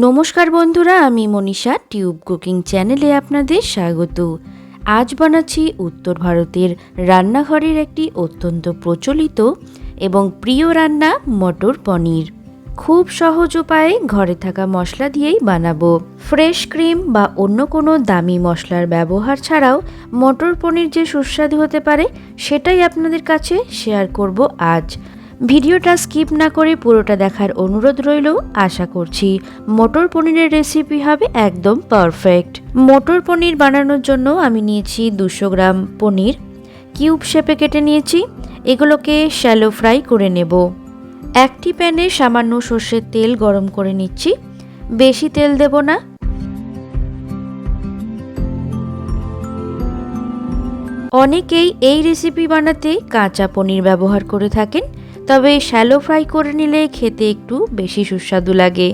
নমস্কার বন্ধুরা, আমি মনীষা টিউব কুকিং চ্যানেলে আপনাদের স্বাগত। আজ বানাচ্ছি উত্তর ভারতের রান্নাঘরের একটি অত্যন্ত প্রচলিত এবং প্রিয় রান্না মটর পনির। খুব সহজ উপায়ে ঘরে থাকা মশলা দিয়েই বানাবো। ফ্রেশ ক্রিম বা অন্য কোনো দামি মশলার ব্যবহার ছাড়াও মটর পনির যে সুস্বাদু হতে পারে সেটাই আপনাদের কাছে শেয়ার করব আজ। ভিডিওটা স্কিপ না করে পুরোটা দেখার অনুরোধ রইল। আশা করছি মটর পনিরের রেসিপি হবে একদম পারফেক্ট। মটর পনির বানানোর জন্য আমি নিয়েছি 200 গ্রাম পনির, কিউব শেপে কেটে নিয়েছি। এগুলোকে শ্যালো ফ্রাই করে নেব। একটি প্যানে সামান্য সর্ষের তেল গরম করে নিচ্ছি, বেশি তেল দেব না। অনেকেই এই রেসিপি বানাতে কাঁচা পনির ব্যবহার করে থাকেন, তবে শ্যালো ফ্রাই করে নিলে খেতে একটু বেশি সুস্বাদু লাগে।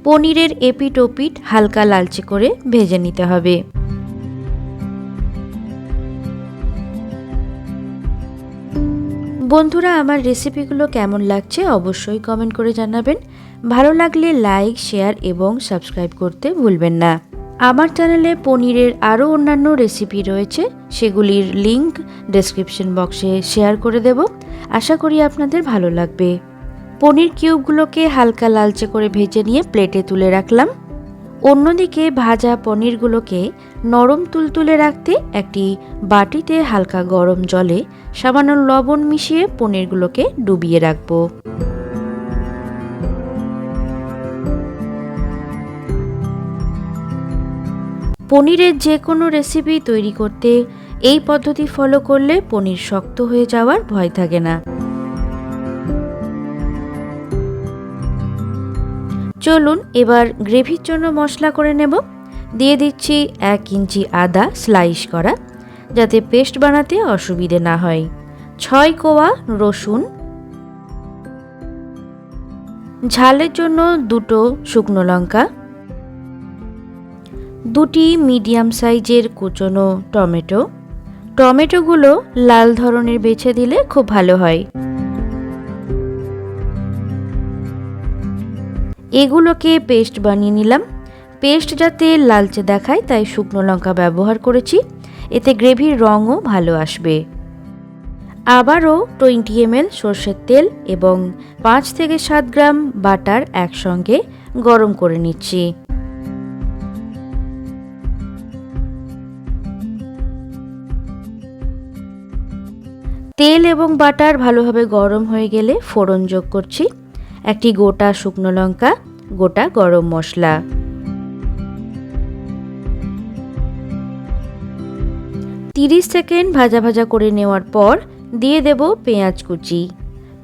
পনিরের এপিট ওপিট হালকা লালচে করে ভেজে নিতে হবে। বন্ধুরা, আমার রেসিপিগুলো কেমন লাগছে অবশ্যই কমেন্ট করে জানাবেন। ভালো লাগলে লাইক, শেয়ার এবং সাবস্ক্রাইব করতে ভুলবেন না। আমার চ্যানেলে পনিরের আরও অন্যান্য রেসিপি রয়েছে, সেগুলির লিংক ডেসক্রিপশন বক্সে শেয়ার করে দেব। আশা করি আপনাদের ভালো লাগবে। পনির কিউবগুলোকে হালকা লালচে করে ভেজে নিয়ে প্লেটে তুলে রাখলাম। অন্যদিকে ভাজা পনিরগুলোকে নরম তুলতুলে রাখতে একটি বাটিতে হালকা গরম জলে সামান্য লবণ মিশিয়ে পনিরগুলোকে ডুবিয়ে রাখবো। পনিরের যে কোনো রেসিপি তৈরি করতে এই পদ্ধতি ফলো করলে পনির শক্ত হয়ে যাওয়ার ভয় থাকে না। চলুন এবার গ্রেভির জন্য মশলা করে নেব। দিয়ে দিচ্ছি 1 ইঞ্চি আদা স্লাইস করা, যাতে পেস্ট বানাতে অসুবিধে না হয়। 6 কোয়া রসুন, ঝালের জন্য 2টো শুকনো লঙ্কা, 2টি মিডিয়াম সাইজের কুচনো টমেটো। টমেটোগুলো লাল ধরনের বেছে দিলে খুব ভালো হয়। এগুলোকে পেস্ট বানিয়ে নিলাম। পেস্ট যাতে লালচে দেখায় তাই শুকনো লঙ্কা ব্যবহার করেছি, এতে গ্রেভির রঙও ভালো আসবে। আবারও 20 ml সর্ষের তেল এবং 5 থেকে 7 গ্রাম বাটার একসঙ্গে গরম করে নিচ্ছি। তেল এবং বাটার ভালোভাবে গরম হয়ে গেলে ফোড়ন যোগ করছি। একটি গোটা শুকনো লঙ্কা, গোটা গরম মশলা। তিরিশ সেকেন্ড ভাজা ভাজা করে নেওয়ার পর দিয়ে দেব পেঁয়াজ কুচি।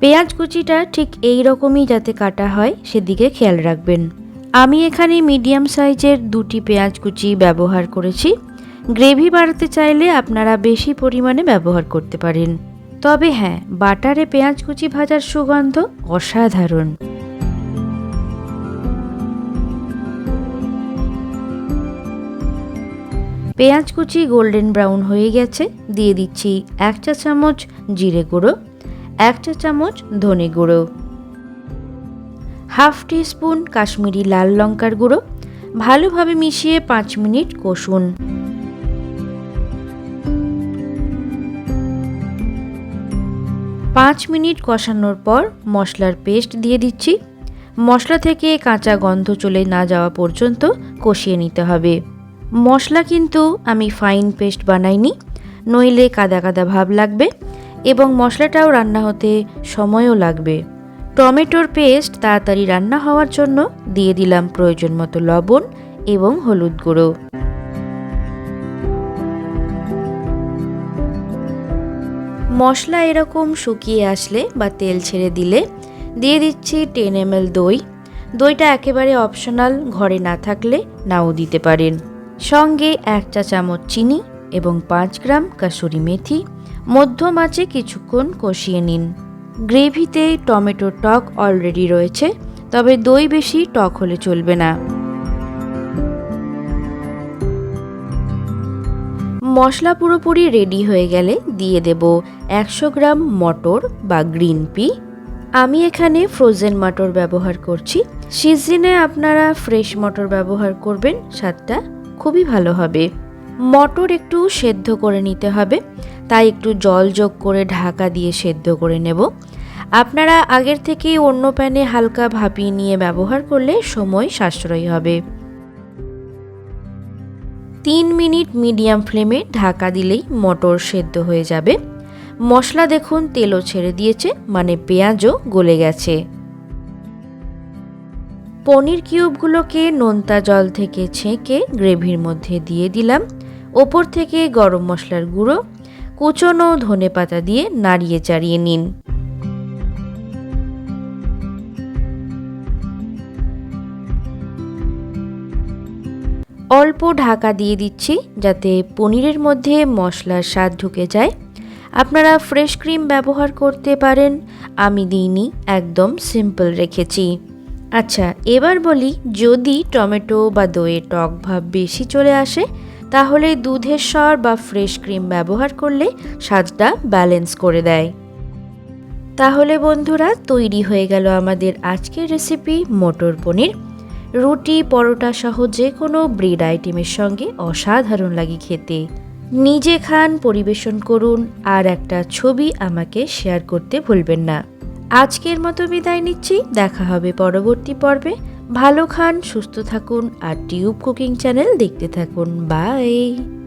পেঁয়াজ কুচিটা ঠিক এই রকমই যাতে কাটা হয় সেদিকে খেয়াল রাখবেন। আমি এখানে মিডিয়াম সাইজের 2টি পেঁয়াজ কুচি ব্যবহার করেছি। গ্রেভি বাড়াতে চাইলে আপনারা বেশি পরিমাণে ব্যবহার করতে পারেন। তবে হ্যাঁ, বাটারে পেঁয়াজ কুচি ভাজার সুগন্ধ অসাধারণ। পেঁয়াজ কুচি গোল্ডেন ব্রাউন হয়ে গেছে। দিয়ে দিচ্ছি 1 চা চামচ জিরে গুঁড়ো, 1 চা চামচ ধনে গুঁড়ো, হাফ টিস্পুন কাশ্মীরি লাল লঙ্কার গুঁড়ো। ভালোভাবে মিশিয়ে 5 মিনিট কষুন। পাঁচ মিনিট কষানোর পর মশলার পেস্ট দিয়ে দিচ্ছি। মশলা থেকে কাঁচা গন্ধ চলে না যাওয়া পর্যন্ত কষিয়ে নিতে হবে। মশলা কিন্তু আমি ফাইন পেস্ট বানাইনি, নইলে কাদা কাদা ভাব লাগবে এবং মশলাটাও রান্না হতে সময়ও লাগবে। টমেটোর পেস্ট তাড়াতাড়ি রান্না হওয়ার জন্য দিয়ে দিলাম প্রয়োজন মতো লবণ এবং হলুদ গুঁড়ো। মশলা এরকম শুকিয়ে আসলে বা তেল ছেড়ে দিলে দিয়ে দিচ্ছি 10 ml দই। দইটা একেবারে অপশনাল, ঘরে না থাকলে নাও দিতে পারেন। সঙ্গে 1 চা চামচ চিনি এবং 5 গ্রাম কাসুরি মেথি। মধ্যম আঁচে কিছুক্ষণ কষিয়ে নিন। গ্রেভিতে টমেটোর টক অলরেডি রয়েছে, তবে দই বেশি টক হলে চলবে না। মশলা পুরোপুরি রেডি হয়ে গেলে দিয়ে দেব 100 গ্রাম মটর বা গ্রিন পি। আমি এখানে ফ্রোজেন মটর ব্যবহার করছি। সিজনে আপনারা ফ্রেশ মটর ব্যবহার করবেন, স্বাদটা খুবই ভালো হবে। মটর একটু সেদ্ধ করে নিতে হবে, তাই একটু জল যোগ করে ঢাকা দিয়ে সেদ্ধ করে নেব। আপনারা আগের থেকেই অন্য প্যানে হালকা ভাপিয়ে নিয়ে ব্যবহার করলে সময় সাশ্রয়ী হবে। 3 মিনিট মিডিয়াম ফ্লেমে ঢাকা দিলেই মটর সেদ্ধ হয়ে যাবে। মশলা দেখুন তেলও ছেড়ে দিয়েছে, মানে পেঁয়াজও গলে গেছে। পনির কিউবগুলোকে নোনতা জল থেকে ছেঁকে গ্রেভির মধ্যে দিয়ে দিলাম। ওপর থেকে গরম মশলার গুঁড়ো, কুচনো ধনেপাতা দিয়ে নাড়িয়ে চাড়িয়ে নিন। অল্প ঢাকা দিয়ে দিচ্ছি যাতে পনিরের মধ্যে মশলার স্বাদ ঢুকে যায়। আপনারা ফ্রেশ ক্রিম ব্যবহার করতে পারেন, আমি দিইনি, একদম সিম্পল রেখেছি। আচ্ছা, এবার বলি, যদি টমেটো বা দইয়ের টক ভাব বেশি চলে আসে তাহলে দুধের স্বর বা ফ্রেশ ক্রিম ব্যবহার করলে স্বাদটা ব্যালেন্স করে দেয়। তাহলে বন্ধুরা, তৈরি হয়ে গেল আমাদের আজকের রেসিপি মটর পনির। রুটি, পরোটা সহ যে কোনো ব্রেড আইটেমের সঙ্গে অসাধারণ লাগে খেতে। নিজে খান, পরিবেশন করুন, আর একটা ছবি আমাকে শেয়ার করতে ভুলবেন না। আজকের মতো বিদায় নিচ্ছি, দেখা হবে পরবর্তী পর্বে। ভালো খান, সুস্থ থাকুন আর টিউব কুকিং চ্যানেল দেখতে থাকুন। বাই।